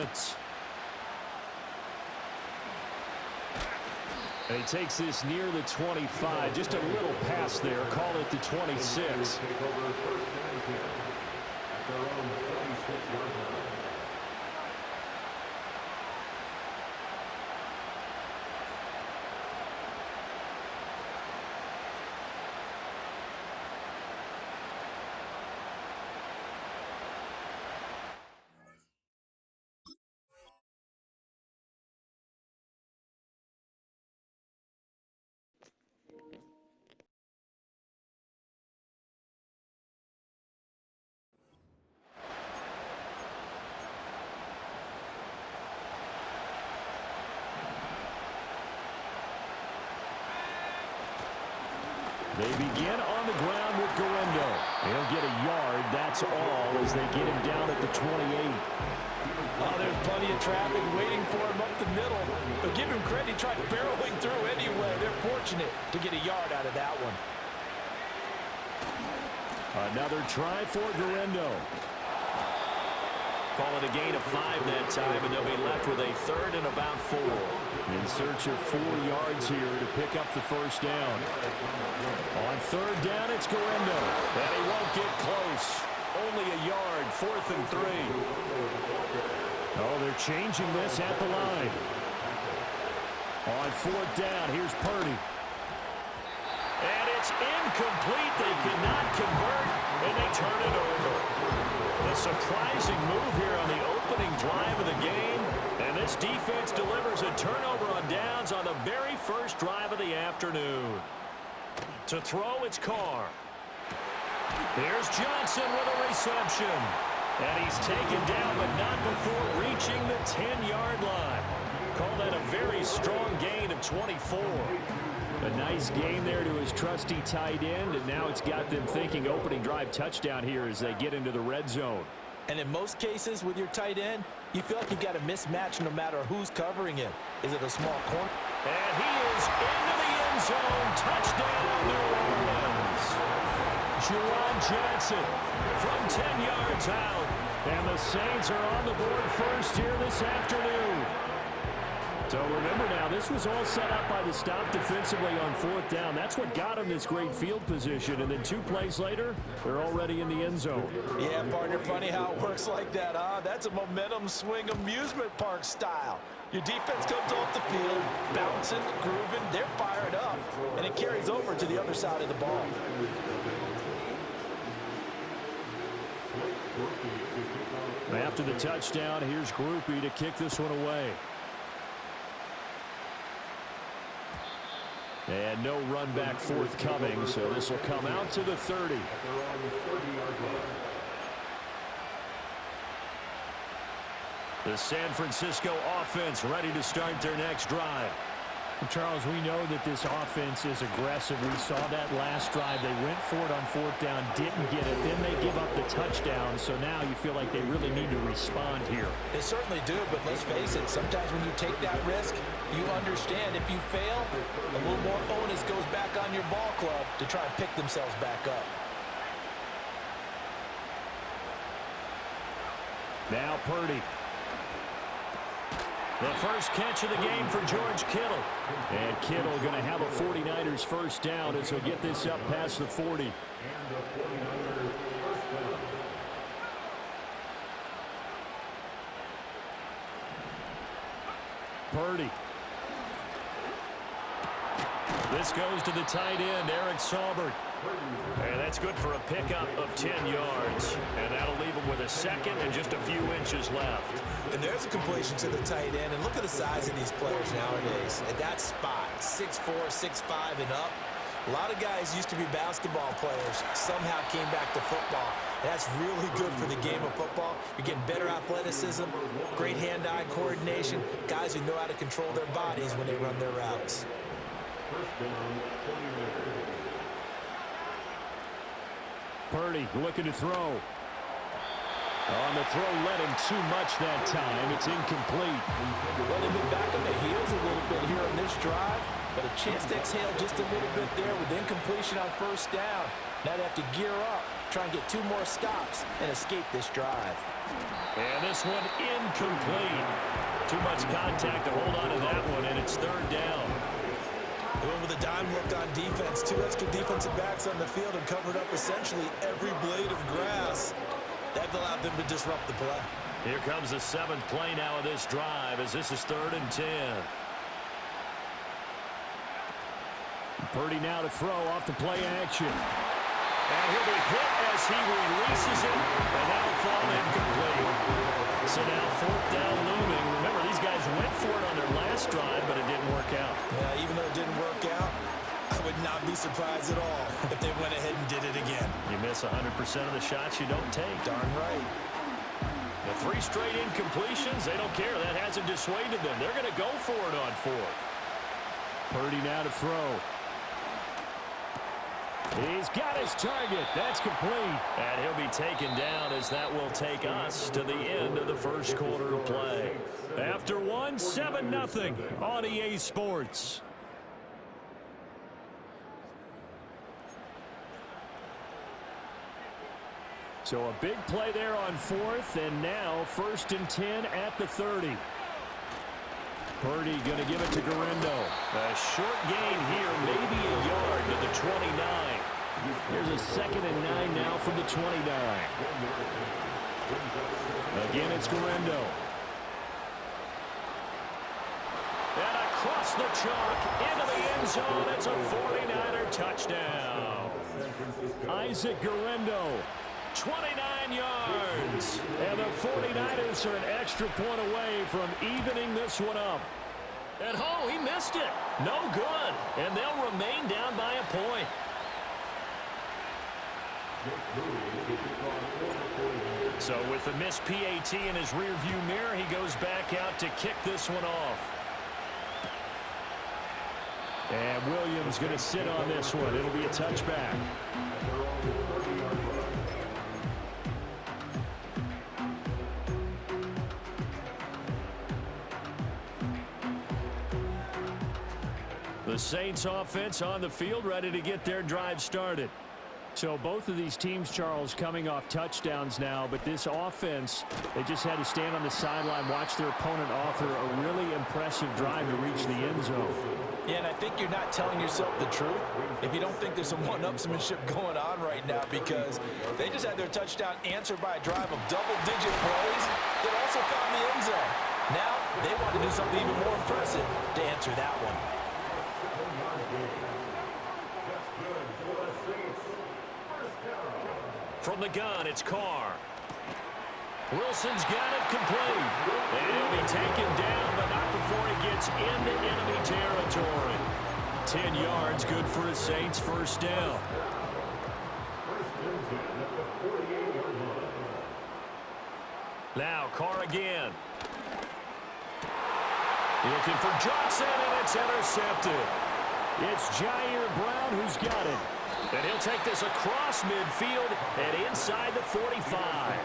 offense. And he takes this near the 25. Just a little pass there. Call it the 26. They begin on the ground with Guerrero. He'll get a yard, that's all, as they get him down at the 28. Oh, there's plenty of traffic waiting for him up the middle. But give him credit, he tried barreling through anyway. They're fortunate to get a yard out of that one. Another try for Guerrero. Call it a gain of 5 that time, and they'll be left with a 3rd and about 4. In search of 4 yards here to pick up the first down. On 3rd down, it's Guerrero. And he won't get close. Only a yard, 4th and 3. Oh, they're changing this at the line. On 4th down, here's Purdy. And it's incomplete. They could not convert, and they turn it over. A surprising move here on the opening drive of the game. And this defense delivers a turnover on downs on the very first drive of the afternoon. To throw, it's Carr. Here's Johnson with a reception. And he's taken down, but not before reaching the 10-yard line. Call that a very strong gain of 24. A nice gain there to his trusty tight end, and now it's got them thinking opening drive touchdown here as they get into the red zone. And in most cases with your tight end, you feel like you've got a mismatch no matter who's covering him. Is it a small corner? And he is into the end zone. Touchdown, New Orleans. Juwan Johnson from 10 yards out. And the Saints are on the board first here this afternoon. So remember now, this was all set up by the stop defensively on 4th down. That's what got him this great field position. And then 2 plays later, they're already in the end zone. Yeah, partner, funny how it works like that, huh? That's a momentum swing amusement park style. Your defense comes off the field, bouncing, grooving, they're fired up, and it carries over to the other side of the ball. After the touchdown, here's Groupie to kick this one away. And no run back forthcoming, so this will come out to the 30. The San Francisco offense ready to start their next drive. Charles, we know that this offense is aggressive. We saw that last drive. They went for it on 4th down, didn't get it. Then they give up the touchdown, so now you feel like they really need to respond here. They certainly do, but let's face it, sometimes when you take that risk, you understand if you fail, a little more onus goes back on your ball club to try and pick themselves back up. Now Purdy. The first catch of the game for George Kittle. And Kittle going to have a 49ers first down as he'll get this up past the 40. Purdy. This goes to the tight end, Eric Saubert. And that's good for a pickup of 10 yards. And that'll leave him with a 2nd and just a few inches left. And there's a completion to the tight end. And look at the size of these players nowadays. At that spot, 6'4", 6'5", and up. A lot of guys used to be basketball players, somehow came back to football. And that's really good for the game of football. You're getting better athleticism, great hand-eye coordination, guys who know how to control their bodies when they run their routes. Purdy looking to throw. On the throw, led him too much that time. It's incomplete. Well, they've been back on the heels a little bit here on this drive, but a chance to exhale just a little bit there with incompletion on first down. Now they have to gear up, try and get 2 more stops and escape this drive. And this one incomplete. Too much contact to hold on to that one, and it's third down. They went with a dime look on defense. 2 extra defensive backs on the field and covered up essentially every blade of grass. That allowed them to disrupt the play. Here comes the 7th play now of this drive as this is 3rd and 10. Purdy now to throw off the play action. And he'll be hit as he releases it, and that'll fall incomplete. So now 4th down looming. Remember, these guys went for it on their last drive, but it didn't work out. Yeah, even though it didn't work out, I would not be surprised at all if they went ahead and did it again. You miss 100% of the shots you don't take. Darn right. The 3 straight incompletions, they don't care. That hasn't dissuaded them. They're going to go for it on 4th. Purdy now to throw. He's got his target. That's complete. And he'll be taken down as that will take us to the end of the first quarter of play. After one, 7-0 on EA Sports. So a big play there on 4th, and now 1st and 10 at the 30. Purdy going to give it to Garendo. A short gain here, maybe a yard to the 29. Here's a 2nd and 9 now from the 29. Again, it's Garendo. And across the chalk into the end zone. It's a 49er touchdown. Isaac Garendo. 29 yards. And the 49ers are an extra point away from evening this one up. And oh, he missed it. No good. And they'll remain down by a point. So with the missed PAT in his rearview mirror, he goes back out to kick this one off. And Williams going to sit on this one. It'll be a touchback. The Saints offense on the field, ready to get their drive started. So both of these teams, Charles, coming off touchdowns now, but this offense, they just had to stand on the sideline, watch their opponent author a really impressive drive to reach the end zone. Yeah, and I think you're not telling yourself the truth if you don't think there's some one-upsmanship going on right now, because they just had their touchdown answered by a drive of double-digit plays that also found the end zone. Now they want to do something even more impressive to answer that one. From the gun, it's Carr. Wilson's got it complete. And he'll be taken down, but not before he gets into enemy territory. 10 yards, good for a Saints first down. Now Carr again. Looking for Johnson, and it's intercepted. It's Jair Brown who's got it. And he'll take this across midfield and inside the 45.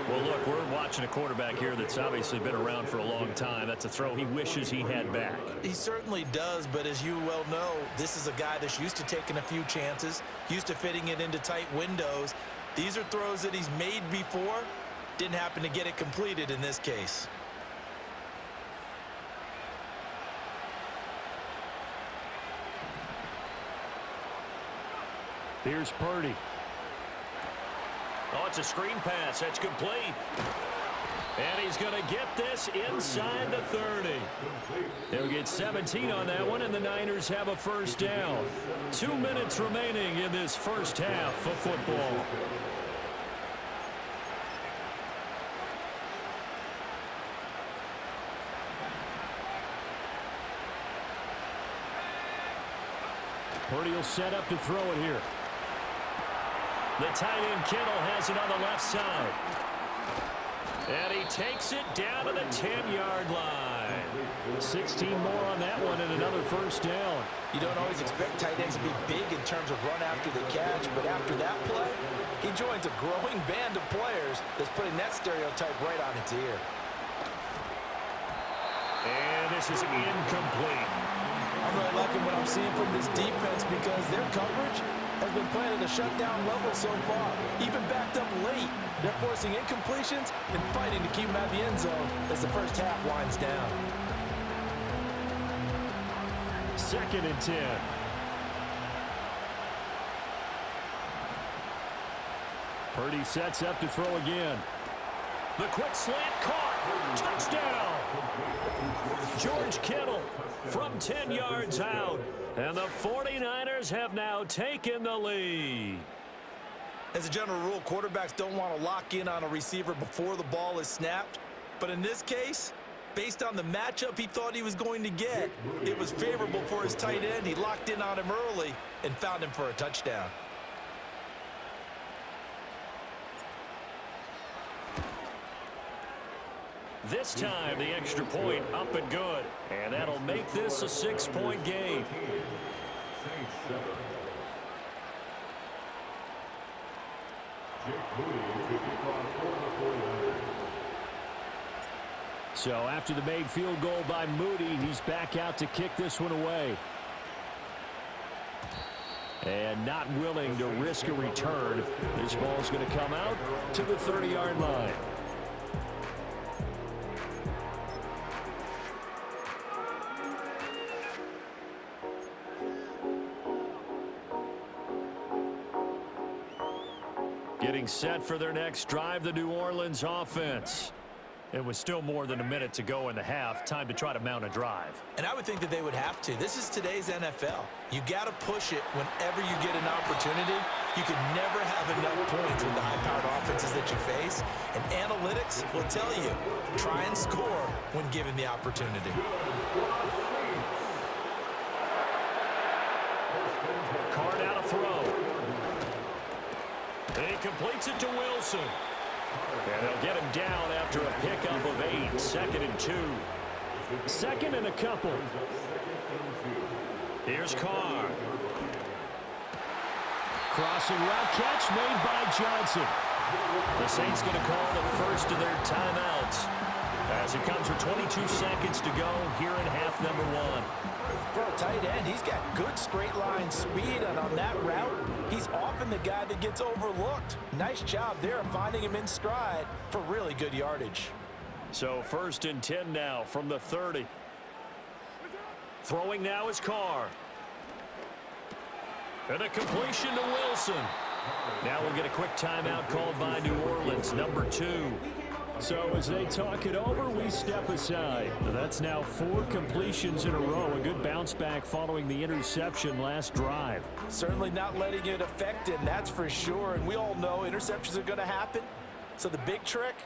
Well, look, we're watching a quarterback here that's obviously been around for a long time. That's a throw he wishes he had back. He certainly does, but as you well know, this is a guy that's used to taking a few chances, used to fitting it into tight windows. These are throws that he's made before. Didn't happen to get it completed in this case. Here's Purdy. Oh, it's a screen pass. That's complete. And he's going to get this inside the 30. They'll get 17 on that one, and the Niners have a first down. 2 minutes remaining in this first half of football. Purdy will set up to throw it here. The tight end Kittle has it on the left side. And he takes it down to the 10-yard line. 16 more on that one and another first down. You don't always expect tight ends to be big in terms of run after the catch, but after that play, he joins a growing band of players that's putting that stereotype right on its ear. And this is incomplete. I'm really liking what I'm seeing from this defense because their coverage has been playing at a shutdown level so far. Even backed up late, they're forcing incompletions and fighting to keep them out of the end zone as the first half winds down. 2nd and 10. Purdy sets up to throw again. The quick slant caught. Touchdown. George Kittle from 10 yards out. And the 49ers have now taken the lead. As a general rule, quarterbacks don't want to lock in on a receiver before the ball is snapped. But in this case, based on the matchup he thought he was going to get, it was favorable for his tight end. He locked in on him early and found him for a touchdown. This time, the extra point up and good. And that'll make this a 6-point game. So after the made field goal by Moody, he's back out to kick this one away. And not willing to risk a return. This ball's going to come out to the 30-yard line. Getting set for their next drive, the New Orleans offense. It was still more than a minute to go in the half. Time to try to mount a drive. And I would think that they would have to. This is today's NFL. You got to push it whenever you get an opportunity. You can never have enough points with the high-powered offenses that you face. And analytics will tell you, try and score when given the opportunity. Card out a throw. He completes it to Wilson. And they'll get him down after a pickup of 8. 2nd and 2. 2nd and a couple. Here's Carr. Crossing route catch made by Johnson. The Saints going to call the first of their timeouts as it comes with 22 seconds to go here in half number 1. For a tight end, he's got good straight line speed, and on that route, he's often the guy that gets overlooked. Nice job there of finding him in stride for really good yardage. So 1st and 10 now from the 30. Throwing now is Carr. And a completion to Wilson. Now we'll get a quick timeout called by New Orleans, number 2. So as they talk it over, we step aside. That's now 4 completions in a row. A good bounce back following the interception last drive. Certainly not letting it affect him, that's for sure. And we all know interceptions are going to happen. So the big trick,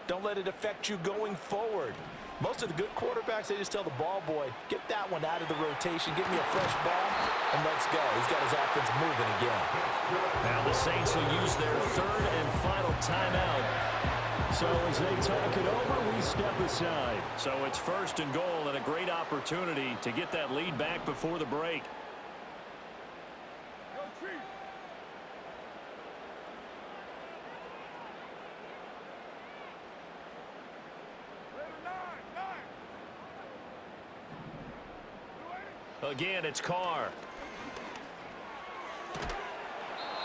don't let it affect you going forward. Most of the good quarterbacks, they just tell the ball boy, get that one out of the rotation, give me a fresh ball, and let's go. He's got his offense moving again. Now the Saints will use their 3rd and final timeout. So as they talk it over, we step aside. So it's 1st and goal and a great opportunity to get that lead back before the break. Again, it's Carr.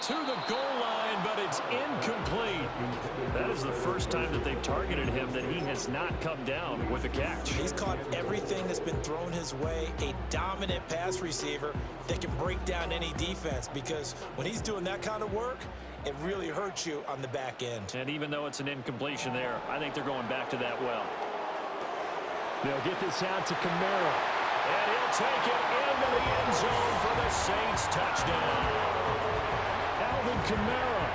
To the goal line, but it's incomplete. That is the first time that they've targeted him that he has not come down with a catch. He's caught everything that's been thrown his way. A dominant pass receiver that can break down any defense, because when he's doing that kind of work, it really hurts you on the back end. And even though it's an incompletion there, I think they're going back to that well. They'll get this out to Kamara. And he'll take it into the end zone for the Saints touchdown. Alvin Kamara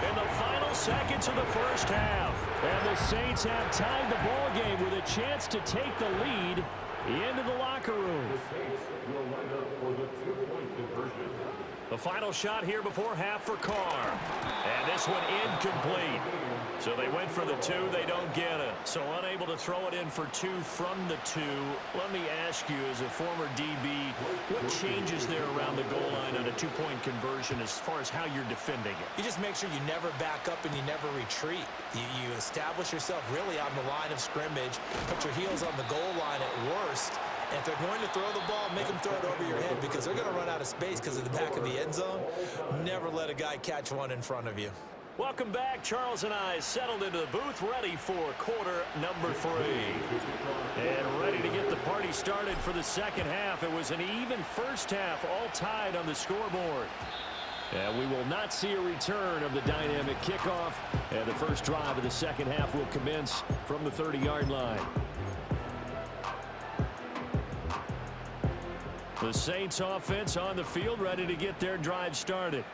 in the final seconds of the first half. And the Saints have tied the ball game with a chance to take the lead into the locker room. The Saints will line up for the 2-point conversion. The final shot here before half for Carr. And this one incomplete. So they went for the 2, they don't get it. So unable to throw it in for 2 from the 2. Let me ask you, as a former DB, what changes there around the goal line on a 2-point conversion as far as how you're defending it? You just make sure you never back up and you never retreat. You establish yourself really on the line of scrimmage, put your heels on the goal line at worst, If they're going to throw the ball, make them throw it over your head because they're going to run out of space because of the back of the end zone. Never let a guy catch one in front of you. Welcome back. Charles and I settled into the booth, ready for quarter number 3. And ready to get the party started for the second half. It was an even first half, all tied on the scoreboard. And we will not see a return of the dynamic kickoff. And the first drive of the second half will commence from the 30-yard line. The Saints offense on the field, ready to get their drive started.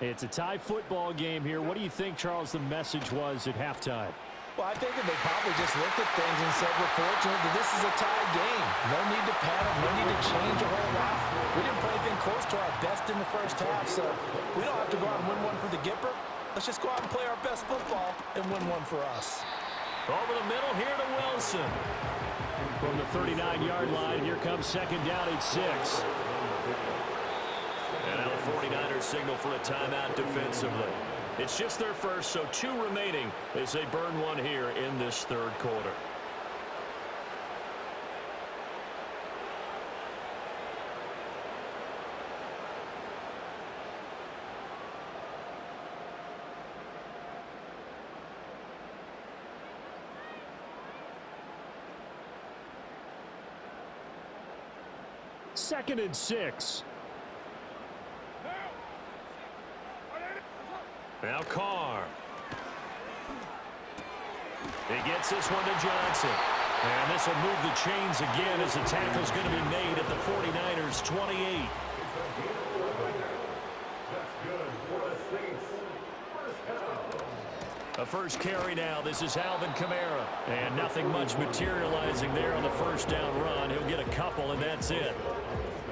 It's a tie football game here. What do you think, Charles, the message was at halftime? Well, I think that they probably just looked at things and said, we're fortunate that this is a tie game. No need to panic. No need to change a whole lot. We didn't play anything close to our best in the first half, so we don't have to go out and win one for the Gipper. Let's just go out and play our best football and win one for us. Over the middle here to Wilson. From the 39-yard line, here comes second down at 6. And now the 49ers signal for a timeout defensively. It's just their first, so 2 remaining as they burn one here in this third quarter. Second and 6. Now Carr. He gets this one to Johnson. And this will move the chains again as the tackle's going to be made at the 49ers 28. A first carry now. This is Alvin Kamara. And nothing much materializing there on the first down run. He'll get a couple, and that's it.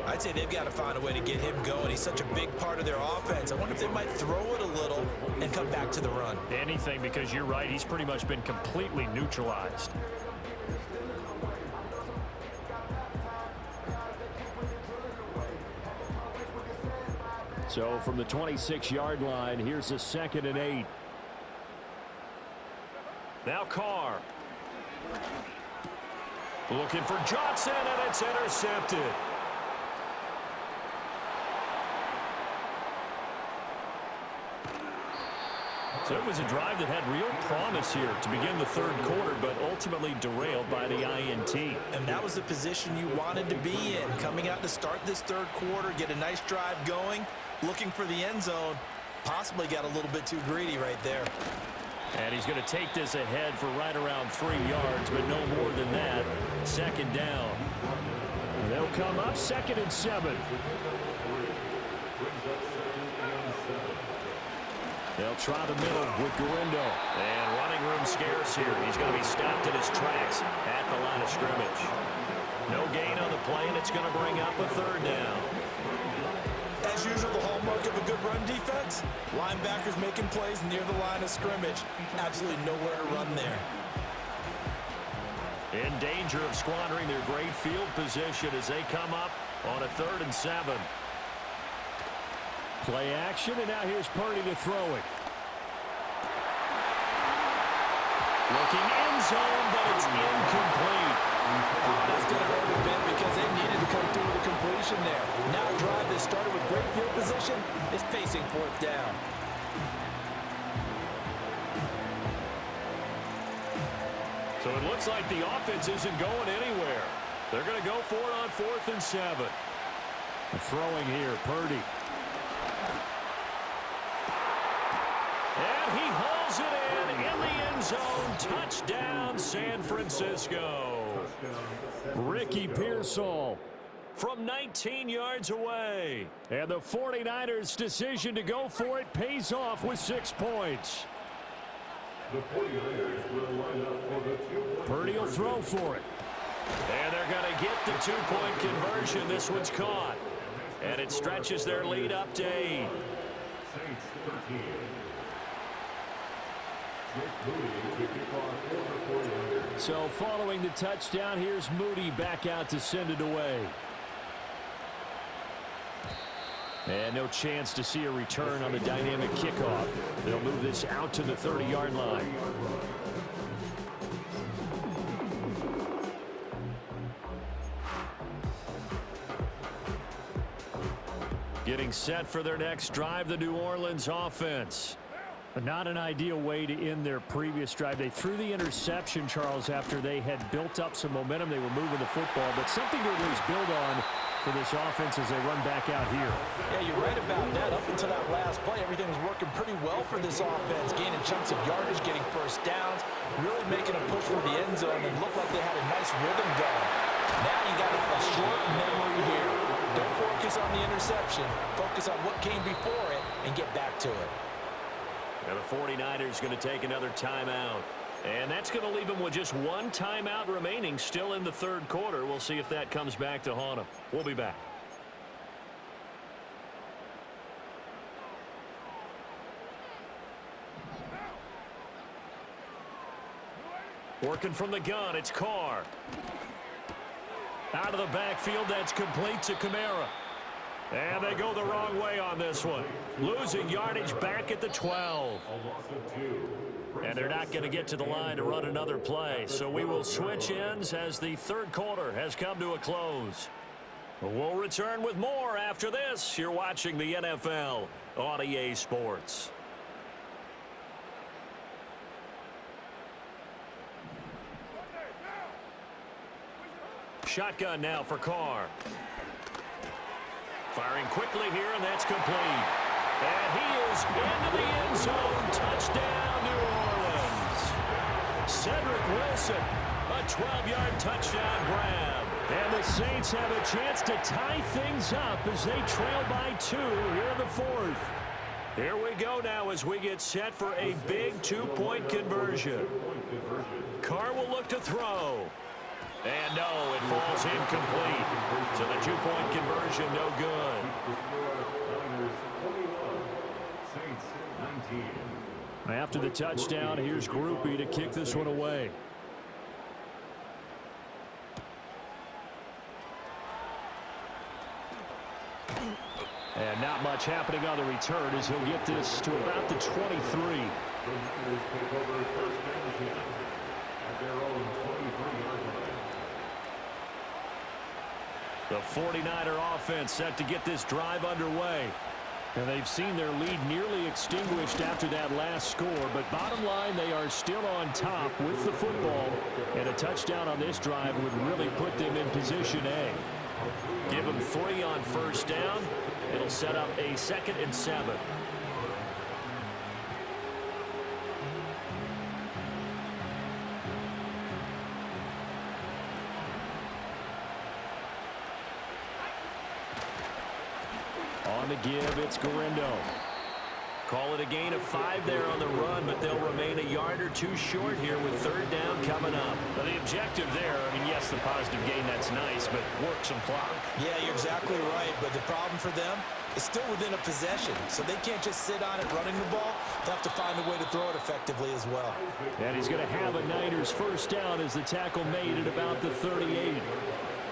I'd say they've got to find a way to get him going. He's such a big part of their offense. I wonder if they might throw it a little and come back to the run. Anything, because you're right. He's pretty much been completely neutralized. So from the 26-yard line, here's a second and 8. Now Carr. Looking for Johnson, and it's intercepted. So it was a drive that had real promise here to begin the third quarter, but ultimately derailed by the INT. And that was the position you wanted to be in. Coming out to start this third quarter, get a nice drive going, looking for the end zone. Possibly got a little bit too greedy right there. And he's going to take this ahead for right around 3 yards, but no more than that. Second down. They'll come up second and 7. They'll try the middle with Gurindo. And running room scarce here. He's going to be stopped in his tracks at the line of scrimmage. No gain on the play, and it's going to bring up a third down. As usual, the hallmark of a good run defense, linebackers making plays near the line of scrimmage. Absolutely nowhere to run there. In danger of squandering their great field position as they come up on a 3rd and 7. Play action, and now here's Purdy to throw it. Looking end zone, but it's incomplete. That's going to hurt a bit because they needed to come through with a completion there. Now a drive that started with great field position is facing 4th down. So it looks like the offense isn't going anywhere. They're going to go for it on 4th and 7. Throwing here, Purdy. And he hauls it in the end zone. Touchdown, San Francisco. Ricky Pearsall from 19 yards away. And the 49ers' decision to go for it pays off with 6 points. The 49ers will line up for the 2-point Purdy will throw for it. And they're going to get the 2-point conversion. This one's caught. And it stretches their lead up to 8. Saints 13. So following the touchdown, here's Moody back out to send it away. And no chance to see a return on the dynamic kickoff. They'll move this out to the 30-yard line. Getting set for their next drive, the New Orleans offense. Not an ideal way to end their previous drive. They threw the interception, Charles, after they had built up some momentum. They were moving the football, but something to at least build on for this offense as they run back out here. Yeah, you're right about that. Up until that last play, everything was working pretty well for this offense, gaining chunks of yardage, getting first downs, really making a push for the end zone, and looked like they had a nice rhythm going. Now you got a short memory here. Don't focus on the interception. Focus on what came before it and get back to it. And the 49ers going to take another timeout. And that's going to leave them with just one timeout remaining still in the third quarter. We'll see if that comes back to haunt them. We'll be back. Working from the gun, it's Carr. Out of the backfield, that's complete to Kamara. And they go the wrong way on this one. Losing yardage back at the 12. And they're not going to get to the line to run another play. So we will switch ends as the third quarter has come to a close. We'll return with more after this. You're watching the NFL on EA Sports. Shotgun now for Carr. Firing quickly here, and that's complete. And he is into the end zone. Touchdown, New Orleans. Cedric Wilson, a 12-yard touchdown grab. And the Saints have a chance to tie things up as they trail by 2 here in the fourth. Here we go now as we get set for a big two-point conversion. Carr will look to throw. And no, it falls incomplete. So the two-point conversion, no good. After the touchdown, here's Groupie to kick this one away. And not much happening on the return as he'll get this to about the 23. The 49er offense set to get this drive underway. And they've seen their lead nearly extinguished after that last score. But bottom line, they are still on top with the football. And a touchdown on this drive would really put them in position A. Give them 3 on first down. It'll set up a 2nd and 7. On the give, it's Garindo. Call it a gain of 5 there on the run, but they'll remain a yard or 2 short here with third down coming up. Well, the objective there, I mean, yes, the positive gain, that's nice, but work some clock. Yeah, you're exactly right, but the problem for them is still within a possession, so they can't just sit on it running the ball. They'll have to find a way to throw it effectively as well. And he's going to have a Niners first down as the tackle made at about the 38.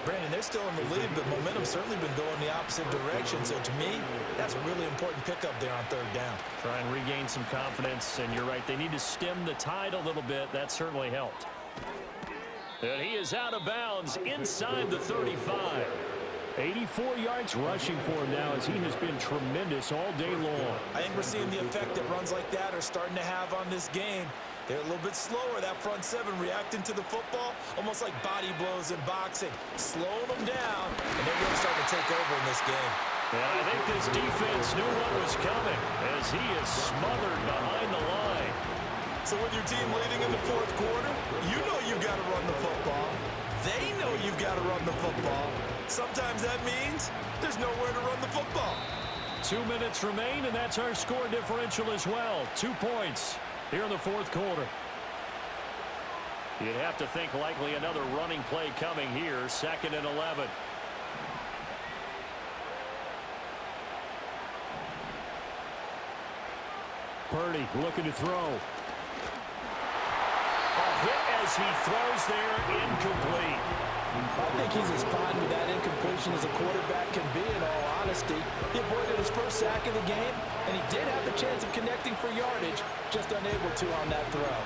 Brandon, they're still in the lead, but momentum's certainly been going the opposite direction. So to me, that's a really important pickup there on third down. Try and regain some confidence, and you're right. They need to stem the tide a little bit. That certainly helped. And he is out of bounds inside the 35. 84 yards rushing for him now as he has been tremendous all day long. I think we're seeing the effect that runs like that are starting to have on this game. They're a little bit slower, that front 7, reacting to the football, almost like body blows in boxing, slowing them down, and they're really starting to take over in this game. And I think this defense knew what was coming as he is smothered behind the line. So with your team leading in the fourth quarter, you know you've got to run the football. They know you've got to run the football. Sometimes that means there's nowhere to run the football. 2 minutes remain, and that's our score differential as well. 2 points here in the fourth quarter. You'd have to think likely another running play coming here, 2nd and 11. Purdy looking to throw. A hit as he throws there, incomplete. I think he's as fine with that incompletion as a quarterback can be, in all honesty. He avoided his first sack of the game, and he did have the chance of connecting for yardage, just unable to on that throw.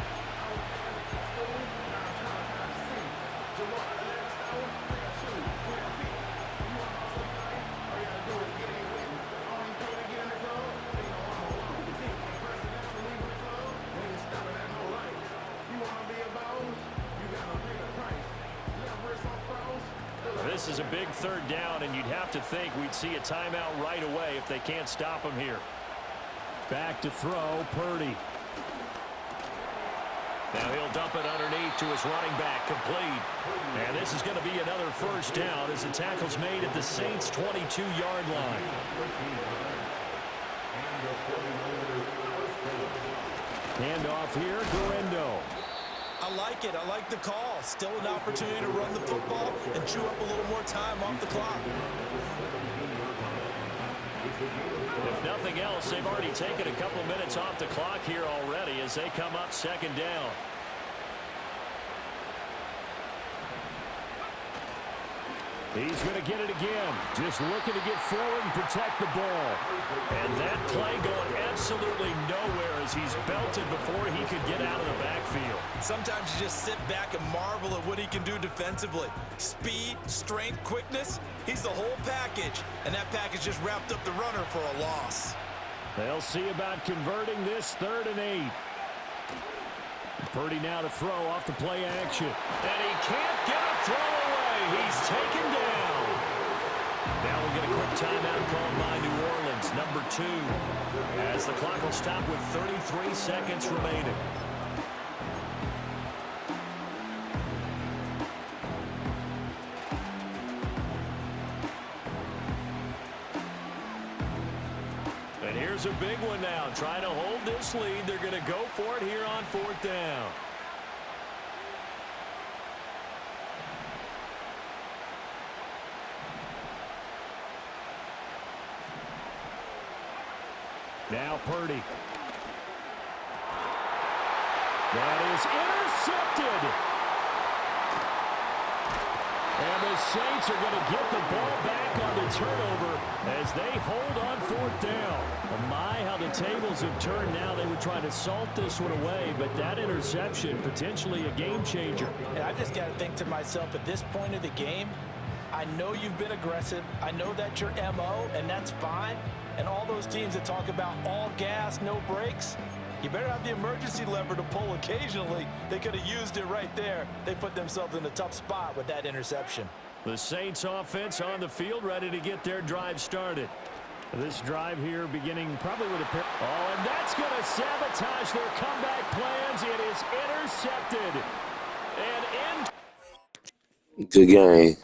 this is a big third down, and you'd have to think we'd see a timeout right away if they can't stop him here. Back to throw, Purdy. Now he'll dump it underneath to his running back, complete. And this is going to be another first down as the tackle's made at the Saints' 22-yard line. Handoff here, Guerendo. I like it. I like the call. Still an opportunity to run the football and chew up a little more time off the clock. If nothing else, they've already taken a couple minutes off the clock here already as they come up second down. He's going to get it again. Just looking to get forward and protect the ball. And that play going absolutely nowhere as he's belted before he could get out of the backfield. Sometimes you just sit back and marvel at what he can do defensively. Speed, strength, quickness. He's the whole package. And that package just wrapped up the runner for a loss. They'll see about converting this 3rd and 8. Purdy now to throw off the play action. And he can't get a throw away. He's taken down. Now we'll get a quick timeout called by New Orleans, number 2. As the clock will stop with 33 seconds remaining. And here's a big one now. Trying to hold this lead. They're going to go for it here on 4th down. Now Purdy. That is intercepted. And the Saints are going to get the ball back on the turnover as they hold on 4th down. Oh my, how the tables have turned now. They would try to salt this one away, but that interception, potentially a game changer. And I just got to think to myself, at this point of the game, I know you've been aggressive. I know that's your MO, and that's fine. And all those teams that talk about all gas, no brakes, you better have the emergency lever to pull occasionally. They could have used it right there. They put themselves in a tough spot with that interception. The Saints offense on the field, ready to get their drive started. This drive here beginning probably with a pair. Oh, and that's going to sabotage their comeback plans. It is intercepted. And in. Good game.